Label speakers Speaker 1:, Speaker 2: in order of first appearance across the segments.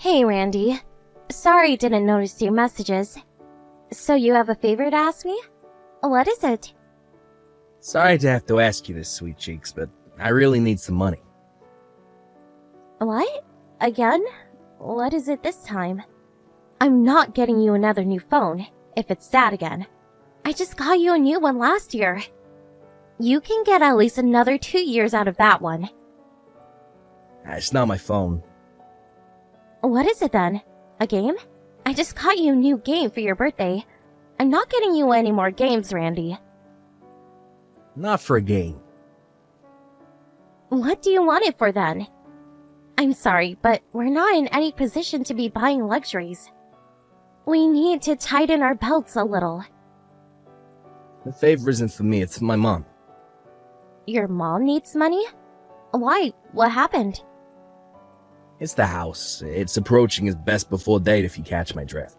Speaker 1: Hey, Randy. Sorry didn't notice your messages. So you have a favor to ask me? What is it?
Speaker 2: Sorry to have to ask you this, Sweet Cheeks, but I really need some money.
Speaker 1: What? Again? What is it this time? I'm not getting you another new phone, if it's that again. I just got you a new one last year. You can get at least another 2 years out of that one.
Speaker 2: It's not my phone.
Speaker 1: What is it then? A game? I just got you a new game for your birthday. I'm not getting you any more games, Randy.
Speaker 2: Not for a game.
Speaker 1: What do you want it for then? I'm sorry, but we're not in any position to be buying luxuries. We need to tighten our belts a little.
Speaker 2: The favor isn't for me, it's for my mom.
Speaker 1: Your mom needs money? Why? What happened?
Speaker 2: It's the house. It's approaching its best before date, if you catch my drift.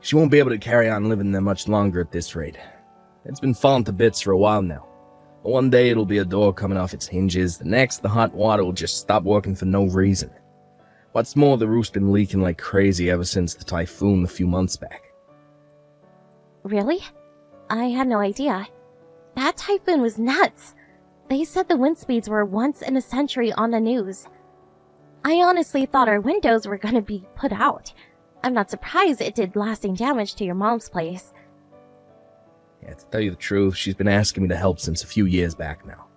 Speaker 2: She won't be able to carry on living there much longer at this rate. It's been falling to bits for a while now. One day it'll be a door coming off its hinges, the next the hot water will just stop working for no reason. What's more, the roof's been leaking like crazy ever since the typhoon a few months back.
Speaker 1: Really? I had no idea. That typhoon was nuts. They said the wind speeds were once in a century on the news. I honestly thought our windows were gonna be put out. I'm not surprised it did lasting damage to your mom's place.
Speaker 2: Yeah, to tell you the truth, she's been asking me to help since a few years back now.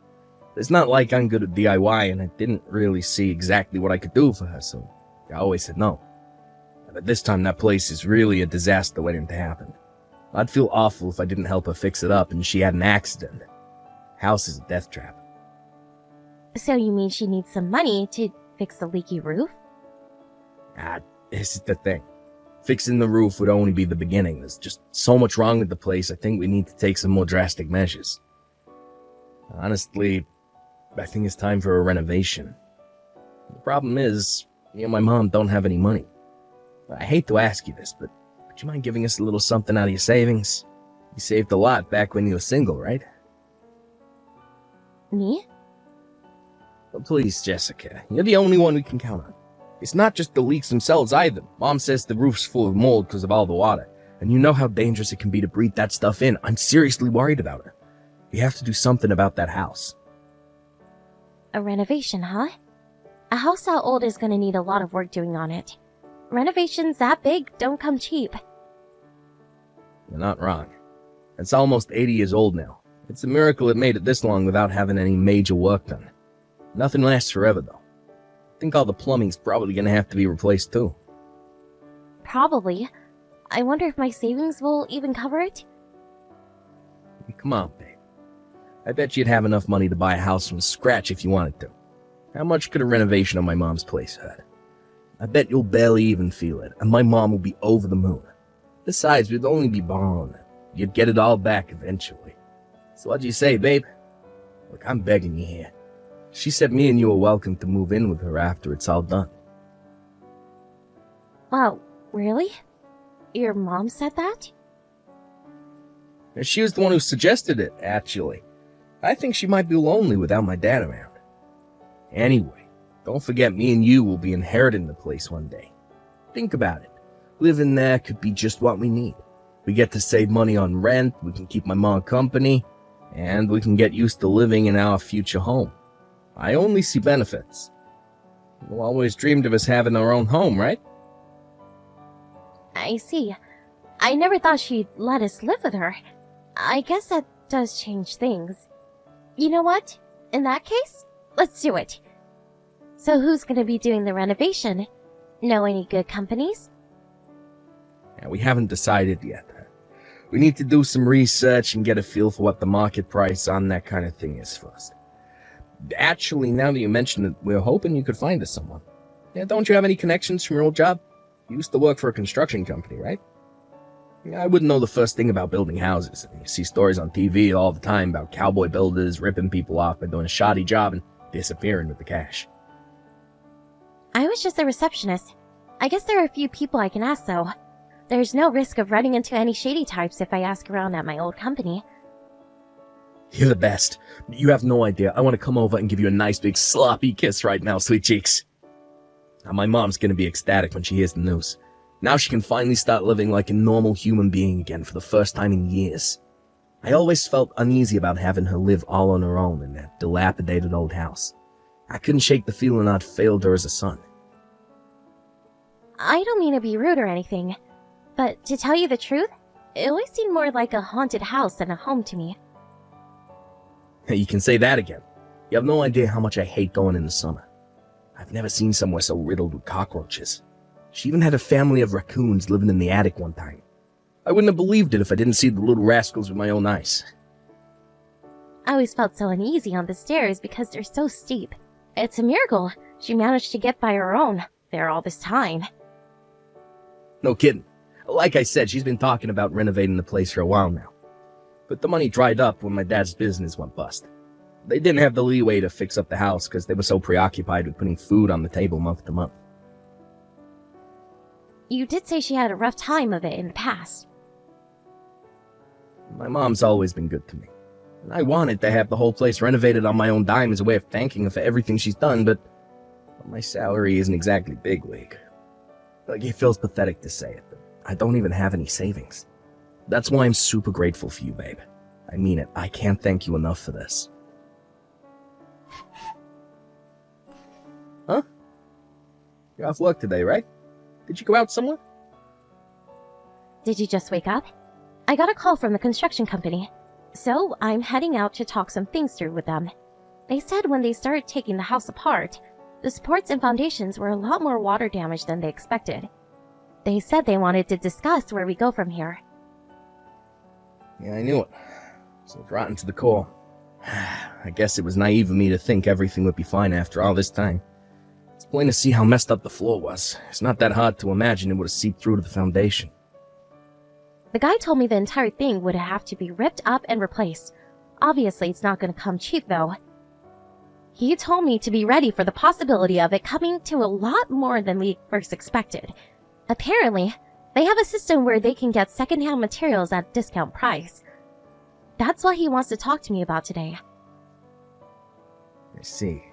Speaker 2: It's not like I'm good at DIY, and I didn't really see exactly what I could do for her, so I always said no. But this time that place is really a disaster waiting to happen. I'd feel awful if I didn't help her fix it up and she had an accident. House is a death trap.
Speaker 1: So you mean she needs some money to fix the leaky roof?
Speaker 2: This is the thing. Fixing the roof would only be the beginning. There's just so much wrong with the place, I think we need to take some more drastic measures. Honestly, I think it's time for a renovation. The problem is, me and my mom don't have any money. I hate to ask you this, but would you mind giving us a little something out of your savings? You saved a lot back when you were single, right?
Speaker 1: Me?
Speaker 2: But please, Jessica, you're the only one we can count on. It's not just the leaks themselves either. Mom says the roof's full of mold because of all the water, and you know how dangerous it can be to breathe that stuff in. I'm seriously worried about her. We have to do something about that house.
Speaker 1: A renovation, huh? A house that old is gonna need a lot of work doing on it. Renovations that big don't come cheap.
Speaker 2: You're not wrong. It's almost 80 years old now. It's a miracle it made it this long without having any major work done. Nothing lasts forever, though. I think all the plumbing's probably gonna have to be replaced, too.
Speaker 1: Probably. I wonder if my savings will even cover it?
Speaker 2: Come on, babe. I bet you'd have enough money to buy a house from scratch if you wanted to. How much could a renovation on my mom's place hurt? I bet you'll barely even feel it, and my mom will be over the moon. Besides, we'd only be borrowing it. You'd get it all back eventually. So what'd you say, babe? Look, I'm begging you here. She said me and you are welcome to move in with her after it's all done.
Speaker 1: Wow, really? Your mom said that?
Speaker 2: She was the one who suggested it, actually. I think she might be lonely without my dad around. Anyway, don't forget me and you will be inheriting the place one day. Think about it. Living there could be just what we need. We get to save money on rent, we can keep my mom company, and we can get used to living in our future home. I only see benefits. We always dreamed of us having our own home, right?
Speaker 1: I see. I never thought she'd let us live with her. I guess that does change things. You know what? In that case, let's do it. So who's gonna be doing the renovation? Know any good companies?
Speaker 2: Yeah, we haven't decided yet. We need to do some research and get a feel for what the market price on that kind of thing is first. Actually, now that you mention it, we're hoping you could find us someone. Yeah, don't you have any connections from your old job? You used to work for a construction company, right? I wouldn't know the first thing about building houses. You see stories on TV all the time about cowboy builders ripping people off by doing a shoddy job and disappearing with the cash.
Speaker 1: I was just a receptionist. I guess there are a few people I can ask, though. There's no risk of running into any shady types if I ask around at my old company.
Speaker 2: You're the best. You have no idea. I want to come over and give you a nice big sloppy kiss right now, Sweet Cheeks. Now my mom's gonna be ecstatic when she hears the news. Now she can finally start living like a normal human being again for the first time in years. I always felt uneasy about having her live all on her own in that dilapidated old house. I couldn't shake the feeling I'd failed her as a son.
Speaker 1: I don't mean to be rude or anything, but to tell you the truth, it always seemed more like a haunted house than a home to me.
Speaker 2: You can say that again. You have no idea how much I hate going in the summer. I've never seen somewhere so riddled with cockroaches. She even had a family of raccoons living in the attic one time. I wouldn't have believed it if I didn't see the little rascals with my own eyes.
Speaker 1: I always felt so uneasy on the stairs because they're so steep. It's a miracle she managed to get by her own there all this time.
Speaker 2: No kidding. Like I said, she's been talking about renovating the place for a while now. But the money dried up when my dad's business went bust. They didn't have the leeway to fix up the house because they were so preoccupied with putting food on the table month to month.
Speaker 1: You did say she had a rough time of it in the past.
Speaker 2: My mom's always been good to me. And I wanted to have the whole place renovated on my own dime as a way of thanking her for everything she's done, but my salary isn't exactly big league. Like, it feels pathetic to say it, but I don't even have any savings. That's why I'm super grateful for you, babe. I mean it. I can't thank you enough for this. Huh? You're off work today, right? Did you go out somewhere?
Speaker 1: Did you just wake up? I got a call from the construction company, so I'm heading out to talk some things through with them. They said when they started taking the house apart, the supports and foundations were a lot more water damaged than they expected. They said they wanted to discuss where we go from here.
Speaker 2: Yeah, I knew it. So rotten to the core. I guess it was naive of me to think everything would be fine after all this time. It's plain to see how messed up the floor was. It's not that hard to imagine it would have seeped through to the foundation.
Speaker 1: The guy told me the entire thing would have to be ripped up and replaced. Obviously, it's not going to come cheap, though. He told me to be ready for the possibility of it coming to a lot more than we first expected. Apparently, they have a system where they can get secondhand materials at a discount price. That's what he wants to talk to me about today.
Speaker 2: I see.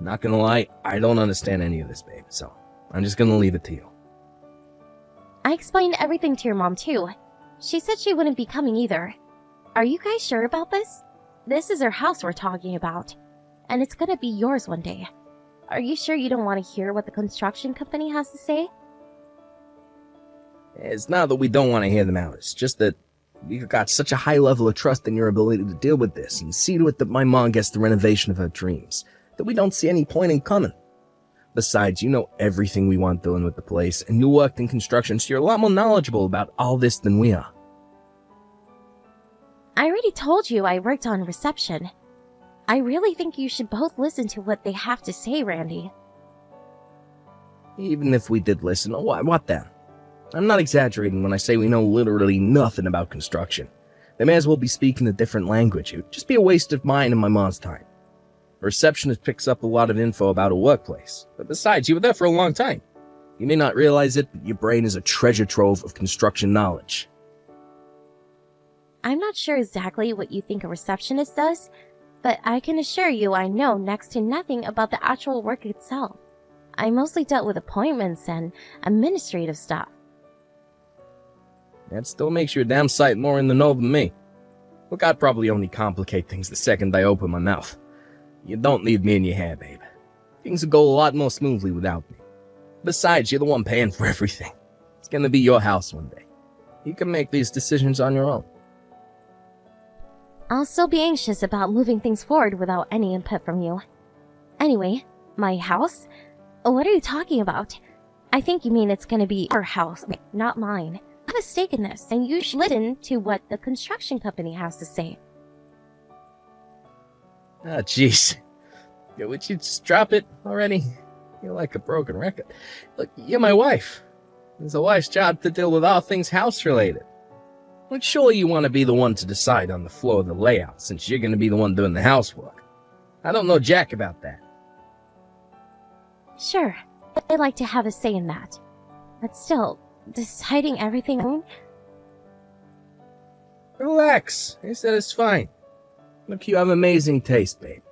Speaker 2: Not gonna lie, I don't understand any of this, babe, so I'm just gonna leave it to you.
Speaker 1: I explained everything to your mom, too. She said she wouldn't be coming either. Are you guys sure about this? This is her house we're talking about, and it's gonna be yours one day. Are you sure you don't want to hear what the construction company has to say?
Speaker 2: It's not that we don't want to hear them out, it's just that we've got such a high level of trust in your ability to deal with this and see to it that my mom gets the renovation of her dreams, that we don't see any point in coming. Besides, you know everything we want doing with the place, and you worked in construction, so you're a lot more knowledgeable about all this than we are.
Speaker 1: I already told you I worked on reception. I really think you should both listen to what they have to say, Randy.
Speaker 2: Even if we did listen, what then? I'm not exaggerating when I say we know literally nothing about construction. They may as well be speaking a different language. It would just be a waste of mine and my mom's time. A receptionist picks up a lot of info about a workplace. But besides, you were there for a long time. You may not realize it, but your brain is a treasure trove of construction knowledge.
Speaker 1: I'm not sure exactly what you think a receptionist does, but I can assure you I know next to nothing about the actual work itself. I mostly dealt with appointments and administrative stuff.
Speaker 2: That still makes you a damn sight more in the know than me. Look, I'd probably only complicate things the second I open my mouth. You don't need me in your hair, babe. Things will go a lot more smoothly without me. Besides, you're the one paying for everything. It's gonna be your house one day. You can make these decisions on your own.
Speaker 1: I'll still be anxious about moving things forward without any input from you. Anyway, my house? What are you talking about? I think you mean it's gonna be our house, not mine. I have a stake in this, and you should listen to what the construction company has to say.
Speaker 2: Ah, jeez. Would you just drop it already? You're like a broken record. Look, you're my wife. It's a wife's job to deal with all things house-related. Like, surely you want to be the one to decide on the floor of the layout, since you're going to be the one doing the housework. I don't know jack about that.
Speaker 1: Sure, I'd like to have a say in that. But still, deciding everything...
Speaker 2: Relax. I said it's fine. Look, you have amazing taste, babe.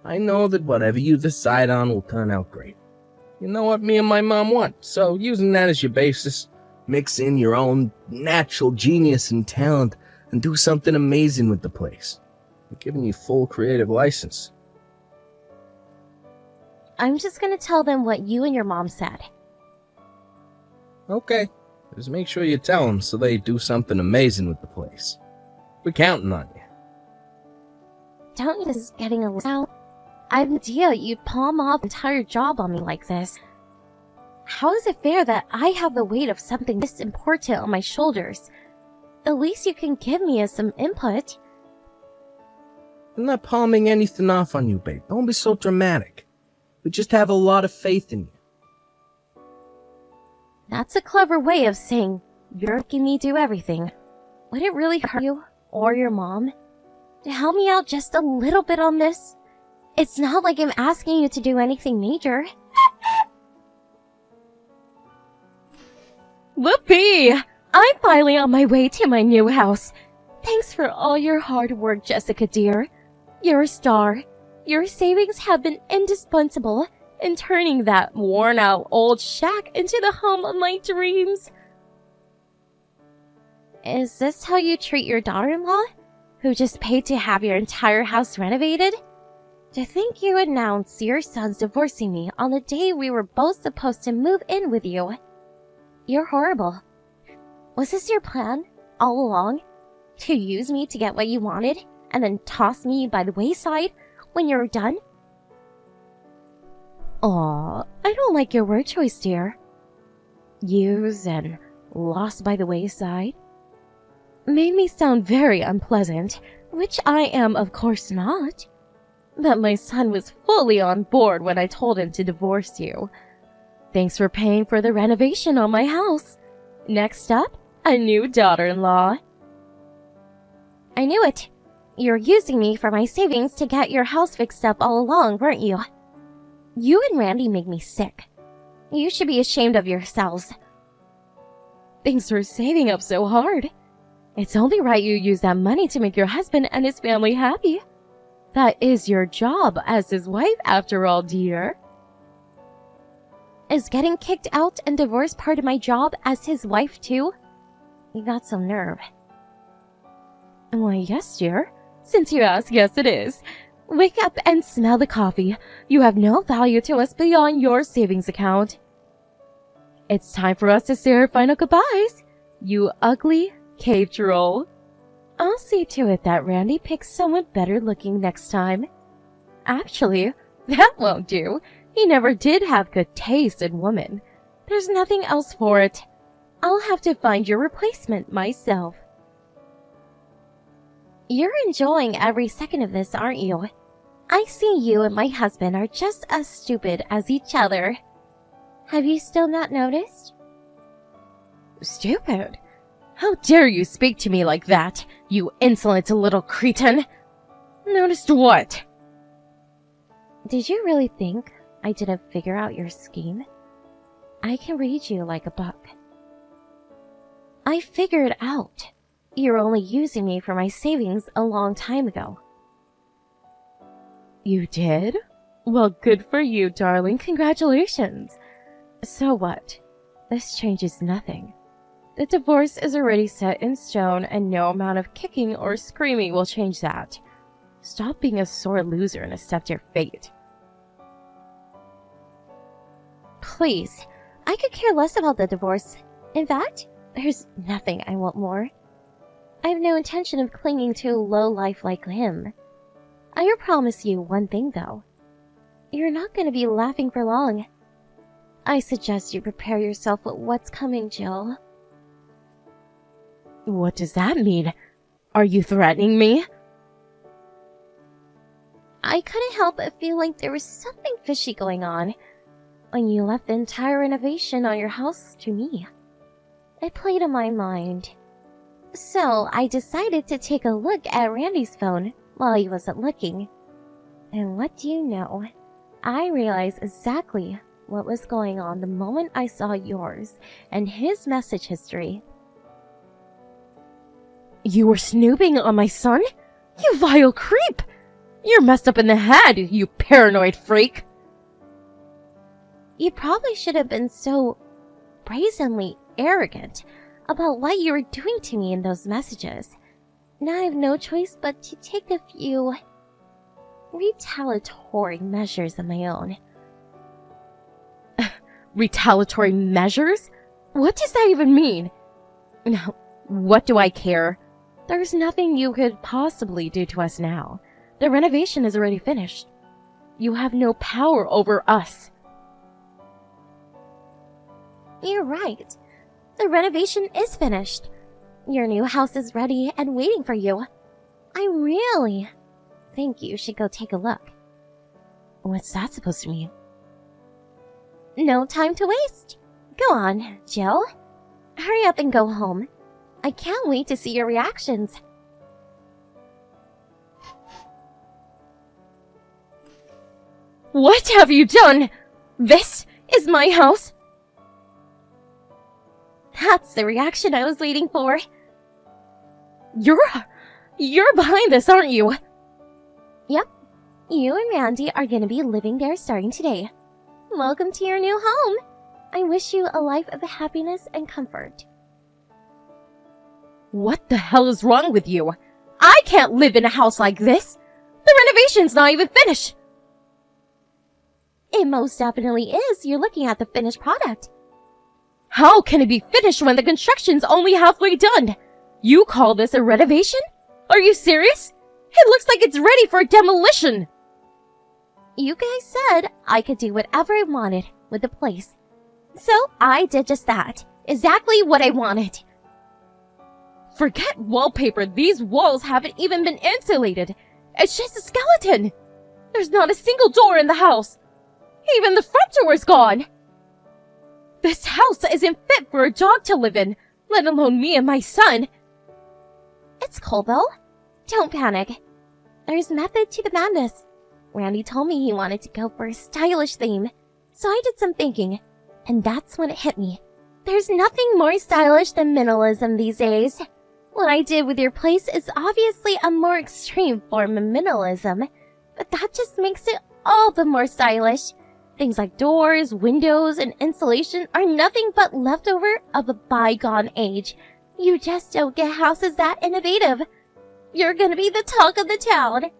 Speaker 2: I know that whatever you decide on will turn out great. You know what me and my mom want, so using that as your basis, mix in your own natural genius and talent and do something amazing with the place. I'm giving you full creative license.
Speaker 1: I'm just gonna tell them what you and your mom said.
Speaker 2: Okay, just make sure you tell them so they do something amazing with the place. We're counting on you.
Speaker 1: Don't you think this is getting a little... I had no idea you'd palm off the entire job on me like this. How is it fair that I have the weight of something this important on my shoulders? The least you can give me is some input.
Speaker 2: I'm not palming anything off on you, babe. Don't be so dramatic. We just have a lot of faith in you.
Speaker 1: That's a clever way of saying you're making me do everything. Would it really hurt you, or your mom, to help me out just a little bit on this? It's not like I'm asking you to do anything major. Whoopee! I'm finally on my way to my new house. Thanks for all your hard work, Jessica dear. You're a star. Your savings have been indispensable in turning that worn-out old shack into the home of my dreams. Is this how you treat your daughter-in-law, who just paid to have your entire house renovated? To think you announced your son's divorcing me on the day we were both supposed to move in with you. You're horrible. Was this your plan, all along? To use me to get what you wanted, and then toss me by the wayside when you're done? Aw, I don't like your word choice, dear. Use and lost by the wayside? Made me sound very unpleasant, which I am of course not. But my son was fully on board when I told him to divorce you. Thanks for paying for the renovation on my house. Next up, a new daughter-in-law. I knew it. You were using me for my savings to get your house fixed up all along, weren't you? You and Randy make me sick. You should be ashamed of yourselves. Thanks for saving up so hard. It's only right you use that money to make your husband and his family happy. That is your job as his wife, after all, dear. Is getting kicked out and divorced part of my job as his wife, too? You got some nerve. Why, yes, dear. Since you ask, yes, it is. Wake up and smell the coffee. You have no value to us beyond your savings account. It's time for us to say our final goodbyes. You ugly cave troll. I'll see to it that Randy picks someone better looking next time. Actually, that won't do. He never did have good taste in women. There's nothing else for it. I'll have to find your replacement myself. You're enjoying every second of this, aren't you? I see you and my husband are just as stupid as each other. Have you still not noticed? Stupid? How dare you speak to me like that, you insolent little cretin? Noticed what? Did you really think I didn't figure out your scheme? I can read you like a book. I figured out. You're only using me for my savings a long time ago. You did? Well, good for you, darling. Congratulations. So what? This changes nothing. The divorce is already set in stone, and no amount of kicking or screaming will change that. Stop being a sore loser and accept your fate. Please, I could care less about the divorce. In fact, there's nothing I want more. I have no intention of clinging to a low life like him. I promise you one thing, though. You're not going to be laughing for long. I suggest you prepare yourself with what's coming, Jill. What does that mean? Are you threatening me? I couldn't help but feel like there was something fishy going on when you left the entire renovation on your house to me. It played on my mind. So I decided to take a look at Randy's phone while he wasn't looking. And what do you know? I realized exactly what was going on the moment I saw yours and his message history. You were snooping on my son? You vile creep! You're messed up in the head, you paranoid freak! You probably should have been so brazenly arrogant about what you were doing to me in those messages. Now I have no choice but to take a few retaliatory measures of my own.
Speaker 3: Retaliatory measures? What does that even mean? Now, what do I care? There's nothing you could possibly do to us now. The renovation is already finished. You have no power over us.
Speaker 1: You're right. The renovation is finished. Your new house is ready and waiting for you. I really think you should go take a look.
Speaker 3: What's that supposed to mean?
Speaker 1: No time to waste. Go on, Jill. Hurry up and go home. I can't wait to see your reactions.
Speaker 3: What have you done? This is my house?
Speaker 1: That's the reaction I was waiting for.
Speaker 3: You're behind this, aren't you?
Speaker 1: Yep. You and Randy are gonna be living there starting today. Welcome to your new home. I wish you a life of happiness and comfort.
Speaker 3: What the hell is wrong with you? I can't live in a house like this. The renovation's not even finished.
Speaker 1: It most definitely is. You're looking at the finished product.
Speaker 3: How can it be finished when the construction's only halfway done? You call this a renovation? Are you serious? It looks like it's ready for demolition.
Speaker 1: You guys said I could do whatever I wanted with the place. So I did just that. Exactly what I wanted.
Speaker 3: Forget wallpaper. These walls haven't even been insulated. It's just a skeleton. There's not a single door in the house. Even the front door is gone. This house isn't fit for a dog to live in, let alone me and my son.
Speaker 1: It's cool though. Don't panic. There's method to the madness. Randy told me he wanted to go for a stylish theme, so I did some thinking, and that's when it hit me. There's nothing more stylish than minimalism these days. What I did with your place is obviously a more extreme form of minimalism, but that just makes it all the more stylish. Things like doors, windows, and insulation are nothing but leftover of a bygone age. You just don't get houses that innovative. You're gonna be the talk of the town.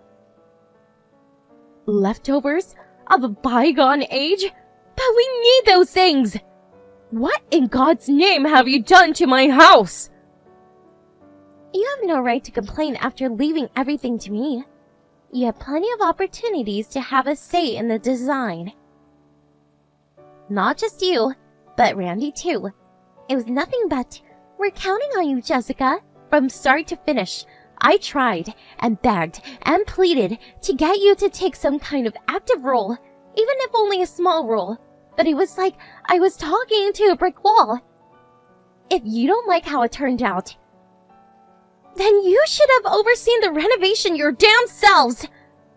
Speaker 3: Leftovers of a bygone age? But we need those things! What in God's name have you done to my house?
Speaker 1: You have no right to complain after leaving everything to me. You have plenty of opportunities to have a say in the design. Not just you, but Randy too. It was nothing but, we're counting on you, Jessica, from start to finish. I tried and begged and pleaded to get you to take some kind of active role, even if only a small role. But it was like I was talking to a brick wall. If you don't like how it turned out, then you should have overseen the renovation your damn selves.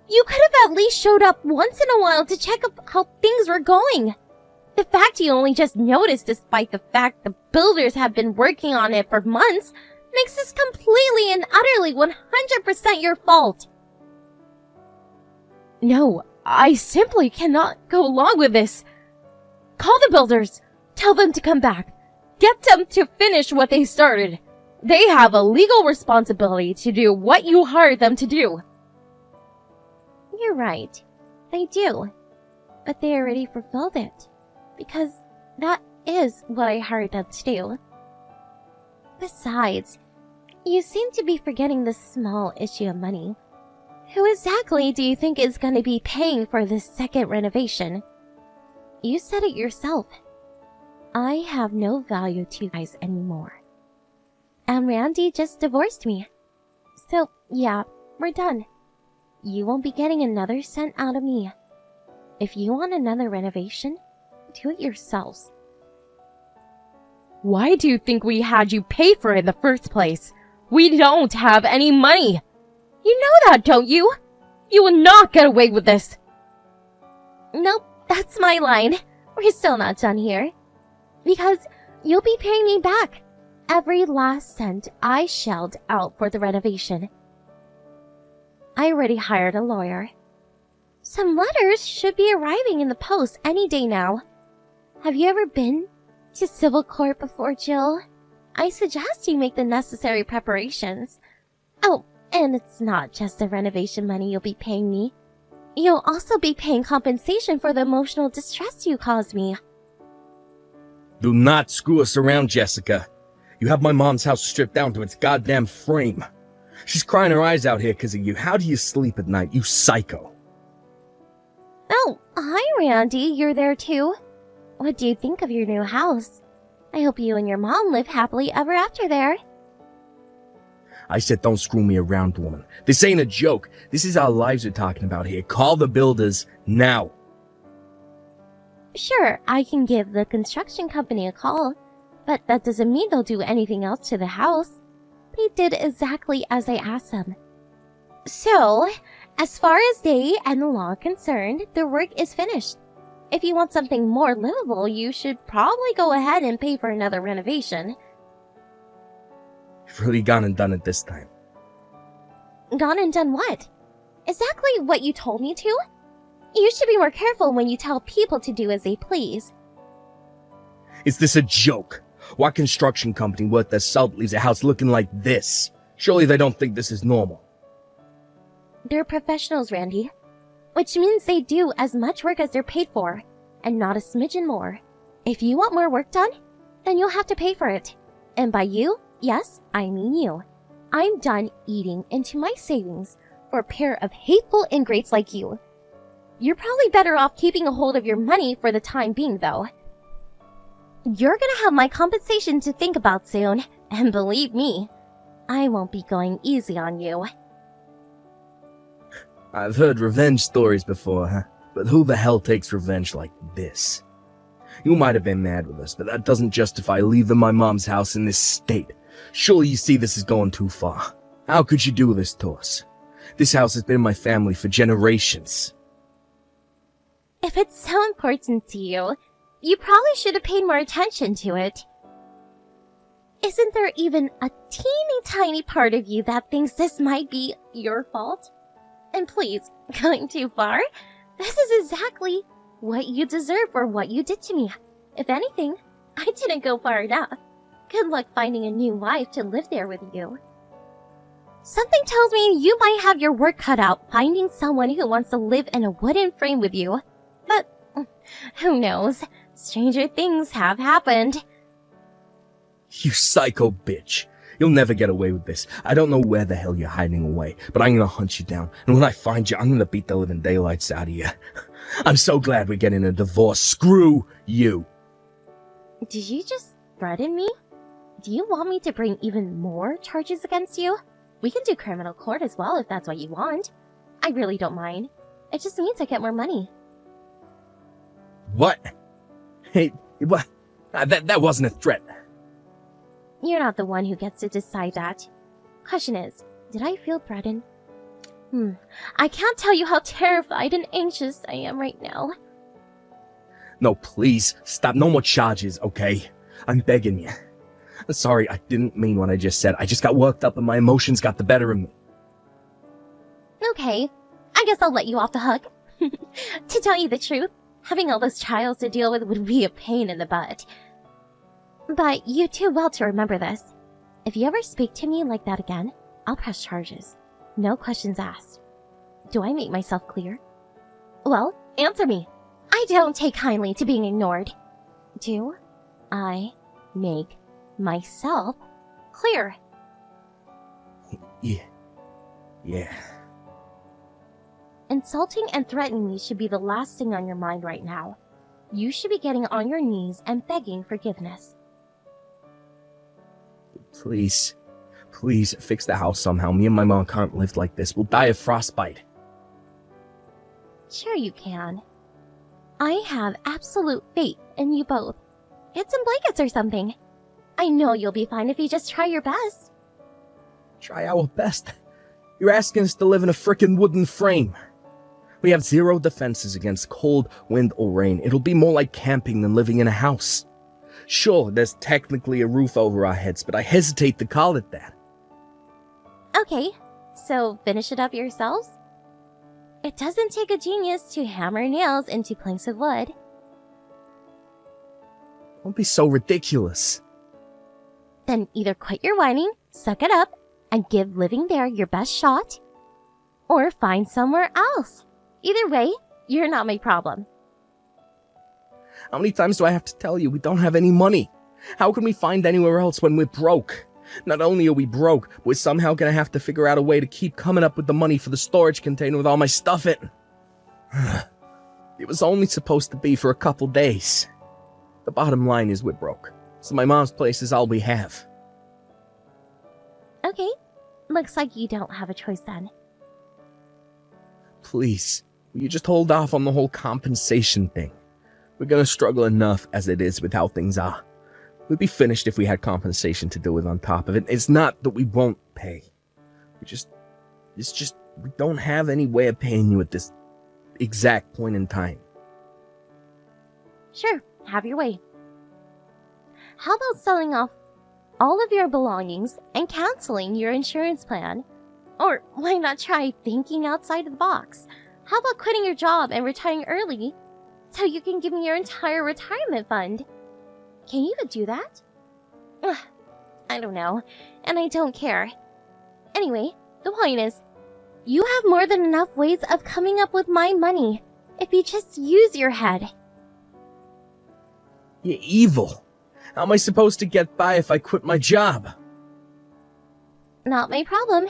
Speaker 1: You could have at least showed up once in a while to check up how things were going. The fact you only just noticed despite the fact the builders have been working on it for months makes this completely and utterly 100% your fault.
Speaker 3: No, I simply cannot go along with this. Call the builders. Tell them to come back. Get them to finish what they started. They have a legal responsibility to do what you hired them to do.
Speaker 1: You're right. They do. But they already fulfilled it. Because that is what I hired them to do. Besides, you seem to be forgetting this small issue of money. Who exactly do you think is going to be paying for this second renovation? You said it yourself. I have no value to you guys anymore. And Randy just divorced me. So, yeah, we're done. You won't be getting another cent out of me. If you want another renovation, do it yourselves.
Speaker 3: Why do you think we had you pay for it in the first place? We don't have any money. You know that, don't you? You will not get away with this.
Speaker 1: Nope, that's my line. We're still not done here. Because you'll be paying me back every last cent I shelled out for the renovation. I already hired a lawyer. Some letters should be arriving in the post any day now. Have you ever been to civil court before, Jill? I suggest you make the necessary preparations. Oh, and it's not just the renovation money you'll be paying me. You'll also be paying compensation for the emotional distress you caused me.
Speaker 2: Do not screw us around, Jessica. You have my mom's house stripped down to its goddamn frame. She's crying her eyes out here because of you. How do you sleep at night, you psycho?
Speaker 1: Oh, hi, Randy. You're there too? What do you think of your new house? I hope you and your mom live happily ever after there.
Speaker 2: I said don't screw me around, woman. This ain't a joke. This is our lives we're talking about here. Call the builders now.
Speaker 1: Sure, I can give the construction company a call, but that doesn't mean they'll do anything else to the house. They did exactly as I asked them. So, as far as they and the law are concerned, the work is finished. If you want something more livable, you should probably go ahead and pay for another renovation.
Speaker 2: You've really gone and done it this time.
Speaker 1: Gone and done what? Exactly what you told me to? You should be more careful when you tell people to do as they please.
Speaker 2: Is this a joke? What construction company worth their salt leaves a house looking like this? Surely they don't think this is normal.
Speaker 1: They're professionals, Randy. Which means they do as much work as they're paid for, and not a smidgen more. If you want more work done, then you'll have to pay for it. And by you, yes, I mean you. I'm done eating into my savings for a pair of hateful ingrates like you. You're probably better off keeping a hold of your money for the time being, though. You're gonna have my compensation to think about soon, and believe me, I won't be going easy on you.
Speaker 2: I've heard revenge stories before, huh? But who the hell takes revenge like this? You might have been mad with us, but that doesn't justify leaving my mom's house in this state. Surely you see this is going too far. How could you do this to us? This house has been in my family for generations.
Speaker 1: If it's so important to you, you probably should have paid more attention to it. Isn't there even a teeny tiny part of you that thinks this might be your fault? And please, going too far? This is exactly what you deserve for what you did to me. If anything, I didn't go far enough. Good luck finding a new wife to live there with you. Something tells me you might have your work cut out finding someone who wants to live in a wooden frame with you. But who knows? Stranger things have happened.
Speaker 2: You psycho bitch. You'll never get away with this. I don't know where the hell you're hiding away, but I'm gonna hunt you down. And when I find you, I'm gonna beat the living daylights out of you. I'm so glad we're getting a divorce. Screw you.
Speaker 1: Did you just threaten me? Do you want me to bring even more charges against you? We can do criminal court as well if that's what you want. I really don't mind. It just means I get more money.
Speaker 2: What? Hey, what? That wasn't a threat.
Speaker 1: You're not the one who gets to decide that. Question is, did I feel threatened? I can't tell you how terrified and anxious I am right now.
Speaker 2: No, please, stop. No more charges, okay? I'm begging you. Sorry, I didn't mean what I just said. I just got worked up and my emotions got the better of me.
Speaker 1: Okay, I guess I'll let you off the hook. To tell you the truth, having all those trials to deal with would be a pain in the butt. But you too well to remember this. If you ever speak to me like that again, I'll press charges. No questions asked. Do I make myself clear? Well, answer me. I don't take kindly to being ignored. Do I make myself clear?
Speaker 2: Yeah.
Speaker 1: Insulting and threatening me should be the last thing on your mind right now. You should be getting on your knees and begging forgiveness.
Speaker 2: Please fix the house somehow. Me and my mom can't live like this. We'll die of frostbite.
Speaker 1: Sure you can. I have absolute faith in you both. Get some blankets or something. I know you'll be fine if you just try your best.
Speaker 2: Try our best? You're asking us to live in a frickin' wooden frame. We have zero defenses against cold, wind, or rain. It'll be more like camping than living in a house. Sure, there's technically a roof over our heads, but I hesitate to call it that.
Speaker 1: Okay, so finish it up yourselves? It doesn't take a genius to hammer nails into planks of wood.
Speaker 2: Don't be so ridiculous.
Speaker 1: Then either quit your whining, suck it up, and give living there your best shot, or find somewhere else. Either way, you're not my problem.
Speaker 2: How many times do I have to tell you we don't have any money? How can we find anywhere else when we're broke? Not only are we broke, we're somehow gonna have to figure out a way to keep coming up with the money for the storage container with all my stuff in. It was only supposed to be for a couple days. The bottom line is we're broke, so my mom's place is all we have.
Speaker 1: Okay, looks like you don't have a choice then.
Speaker 2: Please, will you just hold off on the whole compensation thing? We're gonna struggle enough as it is with how things are. We'd be finished if we had compensation to deal with on top of it. It's not that we won't pay. We don't have any way of paying you at this exact point in time.
Speaker 1: Sure, have your way. How about selling off all of your belongings and canceling your insurance plan? Or why not try thinking outside of the box? How about quitting your job and retiring early so you can give me your entire retirement fund? Can you even do that? Ugh, I don't know, and I don't care. Anyway, the point is, you have more than enough ways of coming up with my money if you just use your head.
Speaker 2: You're evil. How am I supposed to get by if I quit my job?
Speaker 1: Not my problem.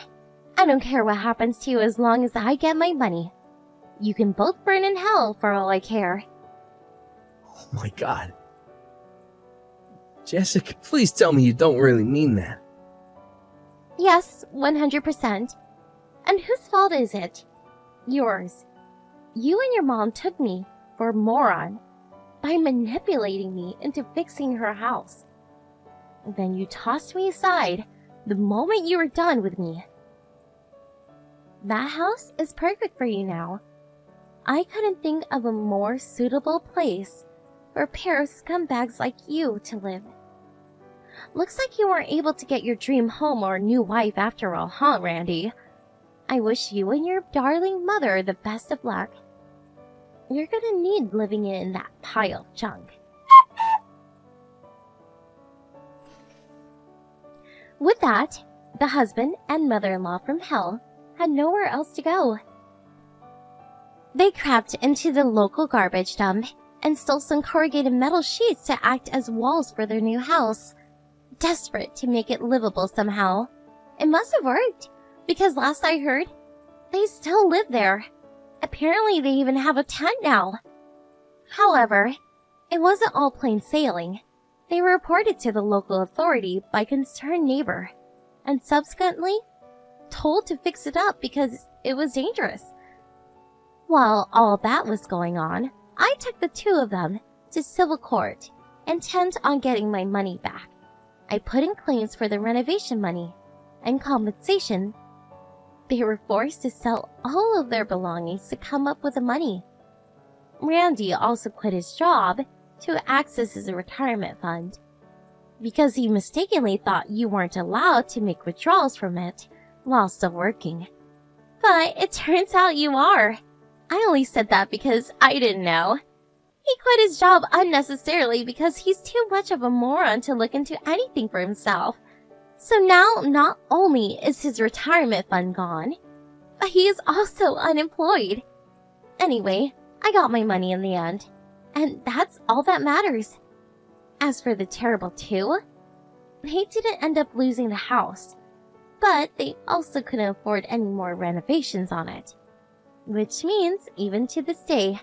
Speaker 1: I don't care what happens to you as long as I get my money. You can both burn in hell for all I care.
Speaker 2: Oh my God. Jessica, please tell me you don't really mean that.
Speaker 1: Yes, 100%. And whose fault is it? Yours. You and your mom took me for a moron by manipulating me into fixing her house. And then you tossed me aside the moment you were done with me. That house is perfect for you now. I couldn't think of a more suitable place for a pair of scumbags like you to live. Looks like you weren't able to get your dream home or new wife after all, huh, Randy? I wish you and your darling mother the best of luck. You're gonna need living in that pile of junk. With that, the husband and mother-in-law from hell had nowhere else to go. They crept into the local garbage dump and stole some corrugated metal sheets to act as walls for their new house, desperate to make it livable somehow. It must have worked, because last I heard, they still live there. Apparently they even have a tent now. However, it wasn't all plain sailing. They were reported to the local authority by a concerned neighbor, and subsequently told to fix it up because it was dangerous. While all that was going on, I took the two of them to civil court, intent on getting my money back. I put in claims for the renovation money and compensation. They were forced to sell all of their belongings to come up with the money. Randy also quit his job to access his retirement fund because he mistakenly thought you weren't allowed to make withdrawals from it while still working. But it turns out you are. I only said that because I didn't know. He quit his job unnecessarily because he's too much of a moron to look into anything for himself. So now not only is his retirement fund gone, but he is also unemployed. Anyway, I got my money in the end, and that's all that matters. As for the terrible two, they didn't end up losing the house, but they also couldn't afford any more renovations on it. Which means, even to this day,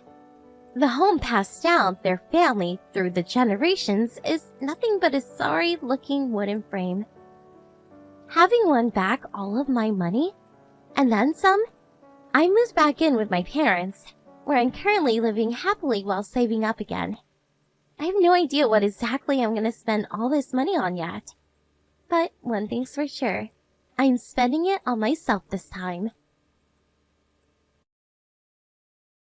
Speaker 1: the home passed down their family through the generations is nothing but a sorry-looking wooden frame. Having won back all of my money, and then some, I moved back in with my parents, where I'm currently living happily while saving up again. I have no idea what exactly I'm going to spend all this money on yet. But one thing's for sure, I'm spending it on myself this time.